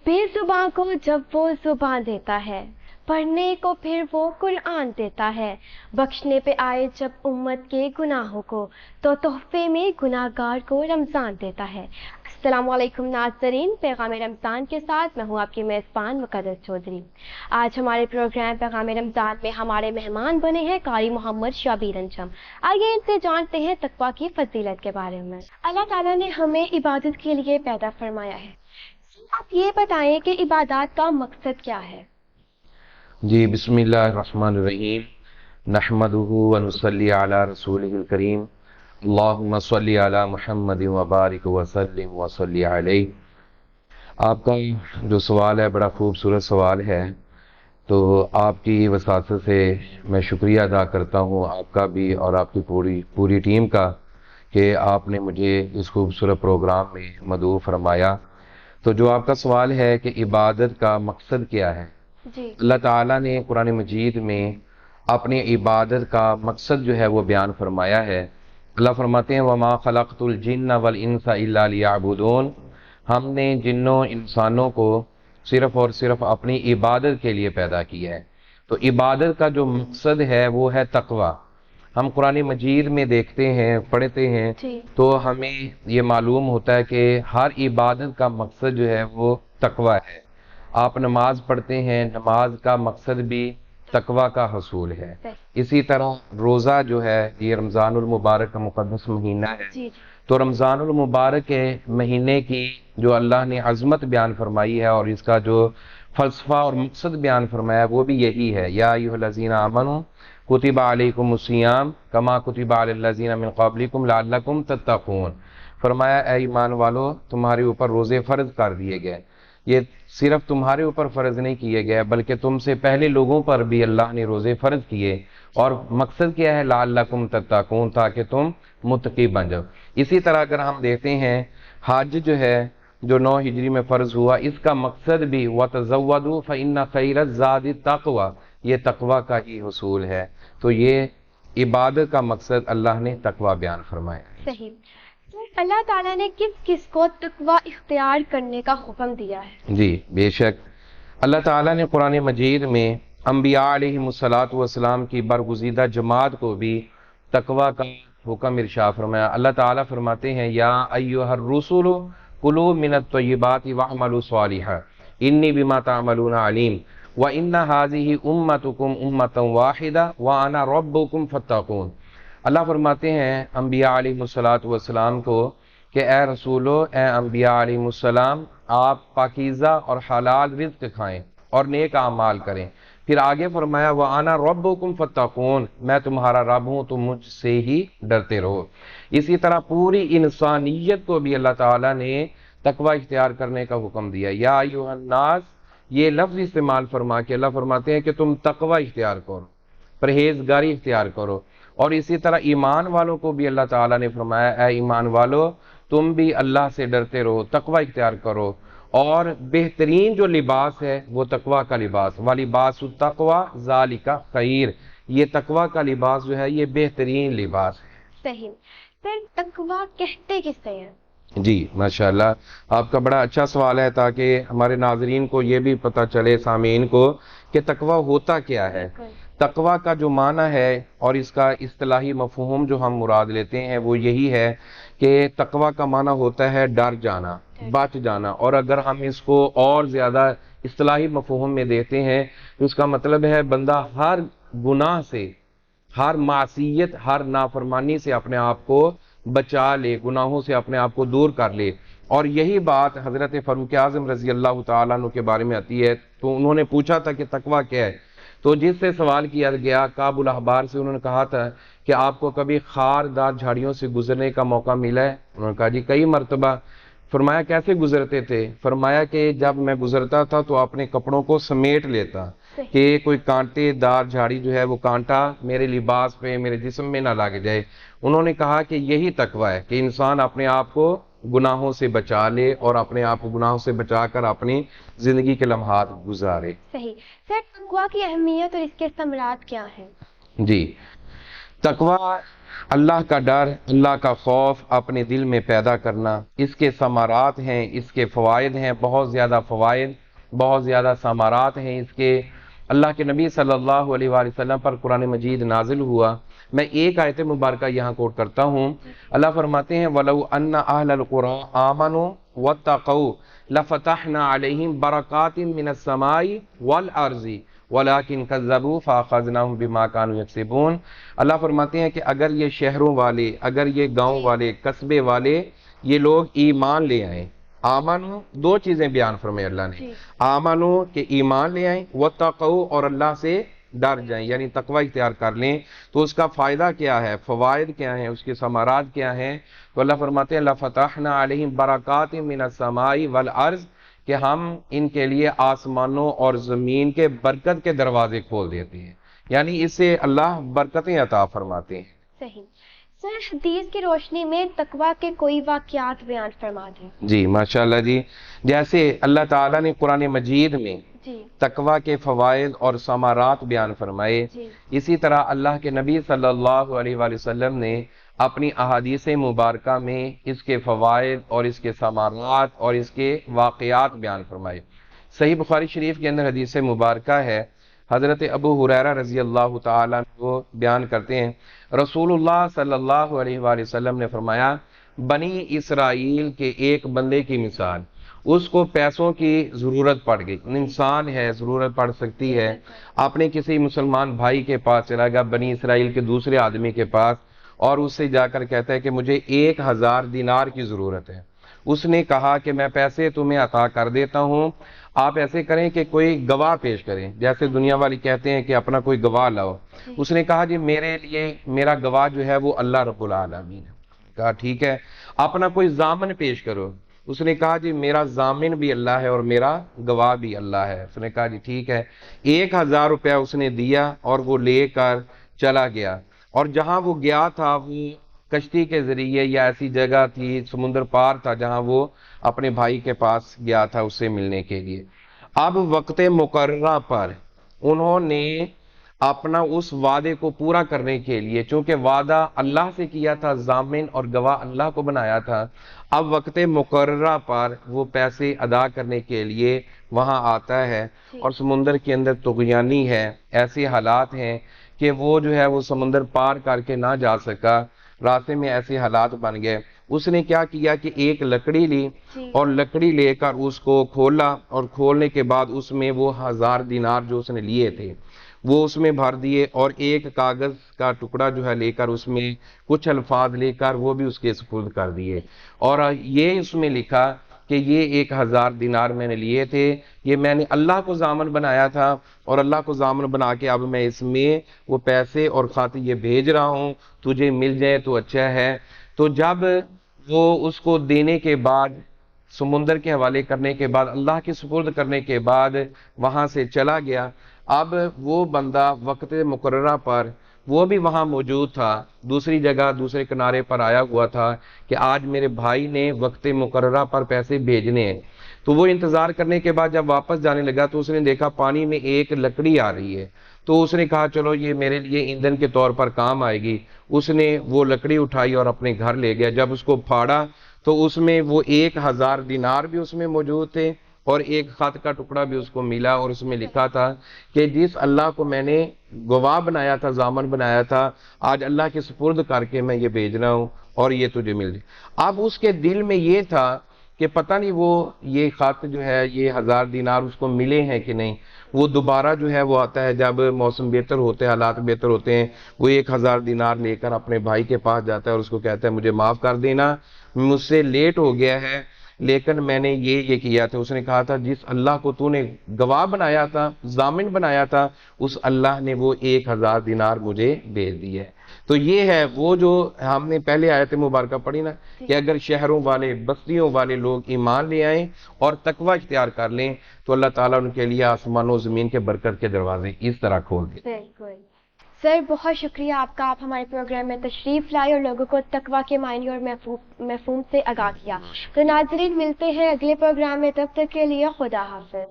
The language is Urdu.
بے زباں کو جب وہ زبان دیتا ہے، پڑھنے کو پھر وہ قرآن دیتا ہے، بخشنے پہ آئے جب امت کے گناہوں کو تو تحفے میں گناہ گار کو رمضان دیتا ہے۔ السلام علیکم ناظرین، پیغام رمضان کے ساتھ میں ہوں آپ کی میزبان مقدس چودھری۔ آج ہمارے پروگرام پیغام رمضان میں ہمارے مہمان بنے ہیں قاری محمد شبیر انجم۔ آئیے ان سے جانتے ہیں تقویٰ کی فضیلت کے بارے میں۔ اللہ تعالیٰ نے ہمیں عبادت کے لیے پیدا فرمایا ہے، آپ یہ بتائیں کہ عبادات کا مقصد کیا ہے؟ جی، بسم اللہ الرحمن الرحیم، نحمدہ ونصلی علی رسولہ الکریم، اللہم صلی علی محمد وبارک وسلم وصلی علیہ۔ آپ کا جو سوال ہے بڑا خوبصورت سوال ہے، تو آپ کی وساطت سے میں شکریہ ادا کرتا ہوں آپ کا بھی اور آپ کی پوری ٹیم کا کہ آپ نے مجھے اس خوبصورت پروگرام میں مدعو فرمایا۔ تو جو آپ کا سوال ہے کہ عبادت کا مقصد کیا ہے، جی، اللہ تعالیٰ نے قرآن مجید میں اپنی عبادت کا مقصد جو ہے وہ بیان فرمایا ہے۔ اللہ فرماتے ہیں وَمَا خَلَقْتُ الْجِنَّ وَالْإِنسَ إِلَّا لِيَعْبُدُونَ، ہم نے جنوں انسانوں کو صرف اور صرف اپنی عبادت کے لیے پیدا کیا ہے۔ تو عبادت کا جو مقصد ہے وہ ہے تقوی۔ ہم قرآن مجید میں دیکھتے ہیں، پڑھتے ہیں، جی، تو ہمیں یہ معلوم ہوتا ہے کہ ہر عبادت کا مقصد جو ہے وہ تقوی ہے۔ آپ نماز پڑھتے ہیں، نماز کا مقصد بھی تقوی کا حصول ہے۔ اسی طرح روزہ جو ہے، یہ رمضان المبارک کا مقدس مہینہ ہے، جی، تو رمضان المبارک کے مہینے کی جو اللہ نے عظمت بیان فرمائی ہے اور اس کا جو فلسفہ اور مقصد بیان فرمایا ہے وہ بھی یہی ہے، یا ایھا الذین آمنوا کتب علیکم الصیام کما کتب علی الذین من قبلکم لعلکم تتقون۔ فرمایا اے ایمان والو، تمہارے اوپر روزے فرض کر دیے گئے۔ یہ صرف تمہارے اوپر فرض نہیں کیے گئے بلکہ تم سے پہلے لوگوں پر بھی اللہ نے روزے فرض کیے، اور مقصد کیا ہے؟ لعلکم تتقون، تاکہ تم متقی بن جاؤ۔ اسی طرح اگر ہم دیکھتے ہیں حج جو ہے، جو 9 ہجری میں فرض ہوا، اس کا مقصد بھی وَتَزَوَّدُوا فَإِنَّ خَيْرَ الزَّادِ التَّقْوَىٰ، یہ تقوی کا ہی حصول ہے۔ تو یہ عبادت کا مقصد اللہ نے تقوی بیان فرمایا۔ صحیح۔ اللہ تعالیٰ نے کس کس کو تقویٰ اختیار کرنے کا حکم دیا ہے؟ جی بے شک، اللہ تعالیٰ نے قرآن مجید میں انبیاء علیہم السلام کی برگزیدہ جماعت کو بھی تقوی کا حکم ارشاد فرمایا۔ اللہ تعالیٰ فرماتے ہیں یا ایھا الرسل کلوا من الطیبات واعملوا صالحا انی بما تعملون علیم وان ھذہ امتکم امۃ واحدہ وانا ربکم فاتقون۔ اللہ فرماتے ہیں انبیاء علیہ السلام کو کہ اے رسولو، اے انبیاء علیہ السلام، آپ پاکیزہ اور حلال رزق کھائیں اور نیک اعمال کریں۔ پھر آگے فرمایا وَأَنَا رَبُّكُمْ فَاتَّقُونَ، میں تمہارا رب ہوں، تم مجھ سے ہی ڈرتے رہو۔ اسی طرح پوری انسانیت کو بھی اللہ تعالیٰ نے تقوی اختیار کرنے کا حکم دیا۔ یا ایھا الناس، یہ لفظ استعمال فرما کے اللہ فرماتے ہیں کہ تم تقوی اختیار کرو، پرہیزگاری اختیار کرو۔ اور اسی طرح ایمان والوں کو بھی اللہ تعالیٰ نے فرمایا اے ایمان والو، تم بھی اللہ سے ڈرتے رہو، تقوی اختیار کرو۔ اور بہترین جو لباس ہے وہ تقوی کا لباس، وَلِبَاسُ التَّقْوَىٰ ذَٰلِکَ خَیْرٌ، یہ تقوی کا لباس جو ہے یہ بہترین لباس ہے۔ صحیح۔ پھر تقویٰ کہتے کسے ہیں؟ جی ماشاءاللہ، آپ کا بڑا اچھا سوال ہے، تاکہ ہمارے ناظرین کو یہ بھی پتہ چلے، سامعین کو، کہ تقوی ہوتا کیا ہے۔ تقوی کا جو معنی ہے اور اس کا اصطلاحی مفہوم جو ہم مراد لیتے ہیں وہ یہی ہے کہ تقوی کا معنی ہوتا ہے ڈر جانا، بچ جانا۔ اور اگر ہم اس کو اور زیادہ اصطلاحی مفہوم میں دیتے ہیں تو اس کا مطلب ہے بندہ ہر گناہ سے، ہر معصیت، ہر نافرمانی سے اپنے آپ کو بچا لے، گناہوں سے اپنے آپ کو دور کر لے۔ اور یہی بات حضرت فاروق اعظم رضی اللہ تعالیٰ عنہ کے بارے میں آتی ہے۔ تو انہوں نے پوچھا تھا کہ تقوی کیا ہے، تو جس سے سوال کیا گیا کعب الاحبار سے، انہوں نے کہا تھا کہ آپ کو کبھی خاردار جھاڑیوں سے گزرنے کا موقع ملا ہے؟ انہوں نے کہا جی کئی مرتبہ۔ فرمایا کیسے گزرتے تھے؟ فرمایا کہ جب میں گزرتا تھا تو اپنے کپڑوں کو سمیٹ لیتا کہ کوئی کانٹے دار جھاڑی جو ہے وہ کانٹا میرے لباس پہ، میرے جسم میں نہ لگ جائے۔ انہوں نے کہا کہ یہی تقوی ہے کہ انسان اپنے آپ کو گناہوں سے بچا لے اور اپنے آپ کو گناہوں سے بچا کر اپنی زندگی کے لمحات گزارے۔ صحیح۔ سر، تقویٰ کی اہمیت اور اس کے ثمرات کیا ہیں؟ جی، تقوی اللہ کا ڈر، اللہ کا خوف اپنے دل میں پیدا کرنا، اس کے ثمرات ہیں، اس کے فوائد ہیں، بہت زیادہ فوائد، بہت زیادہ ثمرات ہیں اس کے۔ اللہ کے نبی صلی اللہ علیہ وآلہ وسلم پر قرآن مجید نازل ہوا۔ میں ایک آیت مبارکہ یہاں کوٹ کرتا ہوں۔ اللہ فرماتے ہیں وَلَوْ أَنَّ أَهْلَ الْقُرَىٰ آمَنُوا وَاتَّقَوْا لَفَتَحْنَا عَلَيْهِمْ بَرَكَاتٍ مِّنَ السَّمَاءِ وَالْأَرْضِ وَلَٰكِنْ كَذَّبُوا فَأَخَذْنَاهُمْ بِمَا كَانُوا يَكْسِبُونَ۔ اللہ فرماتے ہیں کہ اگر یہ شہروں والے، اگر یہ گاؤں والے، قصبے والے، یہ لوگ ایمان لے آئیں۔ آمنو، دو چیزیں بیان فرمائے اللہ نے۔ آمنو کہ ایمان لے آئیں، واتقوا اور اللہ سے ڈر جائیں، یعنی تقوی اختیار کر لیں، تو اس کا فائدہ کیا ہے، فوائد کیا ہیں، اس کے ثمرات کیا ہیں؟ تو اللہ فرماتے ہیں لَفَتَحْنَا عَلَيْهِمْ بَرَكَاتٍ مِّنَ السَّمَاءِ وَالْأَرْضِ کہ ہم ان کے لیے آسمانوں اور زمین کے برکت کے دروازے کھول دیتے ہیں، یعنی اس سے اللہ برکتیں عطا فرماتے ہیں۔ صحیح سر، حدیث کی روشنی میں تقویٰ کے کوئی واقعات بیان فرما دیں۔ جی ماشاءاللہ جی، جیسے اللہ تعالیٰ نے قرآن مجید میں تقویٰ کے فوائد اور ثمرات بیان فرمائے، اسی طرح اللہ کے نبی صلی اللہ علیہ وآلہ وسلم نے اپنی احادیث مبارکہ میں اس کے فوائد اور اس کے ثمرات اور اس کے واقعات بیان فرمائے۔ صحیح بخاری شریف کے اندر حدیث مبارکہ ہے، حضرت ابو ہریرہ رضی اللہ تعالیٰ وہ بیان کرتے ہیں، رسول اللہ صلی اللہ علیہ وآلہ وسلم نے فرمایا بنی اسرائیل کے ایک بندے کی مثال، اس کو پیسوں کی ضرورت پڑ گئی، انسان ہے، ضرورت پڑ سکتی ہے، اپنے کسی مسلمان بھائی کے پاس چلا گیا، بنی اسرائیل کے دوسرے آدمی کے پاس، اور اس سے جا کر کہتا ہے کہ مجھے 1000 دینار کی ضرورت ہے۔ اس نے کہا کہ میں پیسے تمہیں عطا کر دیتا ہوں، آپ ایسے کریں کہ کوئی گواہ پیش کریں، جیسے دنیا والی کہتے ہیں کہ اپنا کوئی گواہ لاؤ۔ اس نے کہا جی میرے لیے میرا گواہ جو ہے وہ اللہ رب العالمین ہے۔ کہا ٹھیک ہے، اپنا کوئی ضامن پیش کرو۔ اس نے کہا جی میرا ضامن بھی اللہ ہے اور میرا گواہ بھی اللہ ہے۔ اس نے کہا جی ٹھیک ہے، 1000 روپیہ اس نے دیا اور وہ لے کر چلا گیا، اور جہاں وہ گیا تھا وہ کشتی کے ذریعے یا ایسی جگہ تھی، سمندر پار تھا جہاں وہ اپنے بھائی کے پاس گیا تھا اس سے ملنے کے لیے۔ اب وقت مقررہ پر انہوں نے اپنا اس وعدے کو پورا کرنے کے لیے، چونکہ وعدہ اللہ سے کیا تھا، ضامن اور گواہ اللہ کو بنایا تھا، اب وقت مقررہ پر وہ پیسے ادا کرنے کے لیے وہاں آتا ہے، اور سمندر کے اندر طغیانی ہے، ایسے حالات ہیں کہ وہ جو ہے وہ سمندر پار کر کے نہ جا سکا، راستے میں ایسے حالات بن گئے۔ اس نے کیا کیا کہ ایک لکڑی لی اور لکڑی لے کر اس کو کھولا، اور کھولنے کے بعد اس میں وہ 1000 دینار جو اس نے لیے تھے وہ اس میں بھر دیے، اور ایک کاغذ کا ٹکڑا جو ہے لے کر اس میں کچھ الفاظ لے کر وہ بھی اس کے سپرد کر دیے، اور یہ اس میں لکھا کہ یہ 1000 دینار میں نے لیے تھے، یہ میں نے اللہ کو ضامن بنایا تھا، اور اللہ کو ضامن بنا کے اب میں اس میں وہ پیسے اور خط یہ بھیج رہا ہوں، تجھے مل جائے تو اچھا ہے۔ تو جب وہ اس کو دینے کے بعد، سمندر کے حوالے کرنے کے بعد، اللہ کے سپرد کرنے کے بعد وہاں سے چلا گیا، اب وہ بندہ وقت مقررہ پر وہ بھی وہاں موجود تھا، دوسری جگہ دوسرے کنارے پر آیا ہوا تھا کہ آج میرے بھائی نے وقت مقررہ پر پیسے بھیجنے ہیں۔ تو وہ انتظار کرنے کے بعد جب واپس جانے لگا تو اس نے دیکھا پانی میں ایک لکڑی آ رہی ہے، تو اس نے کہا چلو یہ میرے لیے ایندھن کے طور پر کام آئے گی۔ اس نے وہ لکڑی اٹھائی اور اپنے گھر لے گیا، جب اس کو پھاڑا تو اس میں وہ 1000 دینار بھی اس میں موجود تھے، اور ایک خط کا ٹکڑا بھی اس کو ملا، اور اس میں لکھا تھا کہ جس اللہ کو میں نے گواہ بنایا تھا، ضامن بنایا تھا، آج اللہ کے سپرد کر کے میں یہ بھیج رہا ہوں، اور یہ تجھے مل جائے۔ اب اس کے دل میں یہ تھا کہ پتہ نہیں وہ یہ خط جو ہے یہ 1000 دینار اس کو ملے ہیں کہ نہیں۔ وہ دوبارہ جو ہے وہ آتا ہے جب موسم بہتر ہوتے ہیں، حالات بہتر ہوتے ہیں، وہ 1000 دینار لے کر اپنے بھائی کے پاس جاتا ہے اور اس کو کہتا ہے مجھے معاف کر دینا، مجھ سے لیٹ ہو گیا ہے، لیکن میں نے یہ کیا تھا۔ اس نے کہا تھا جس اللہ کو تو نے گواہ بنایا تھا، ضامن بنایا تھا، اس اللہ نے وہ 1000 دینار مجھے بھیج دیے۔ تو یہ ہے وہ جو ہم نے پہلے آیت مبارکہ پڑھی نا، کہ اگر شہروں والے، بستیوں والے لوگ ایمان لے آئیں اور تقوی اختیار کر لیں تو اللہ تعالیٰ ان کے لیے آسمان و زمین کے برکت کے دروازے اس طرح کھول دیں۔ بالکل سر، بہت شکریہ آپ کا، آپ ہمارے پروگرام میں تشریف لائے اور لوگوں کو تقویٰ کے معنی اور مفہوم سے آگاہ کیا۔ تو ناظرین ملتے ہیں اگلے پروگرام میں، تب تک کے لیے خدا حافظ۔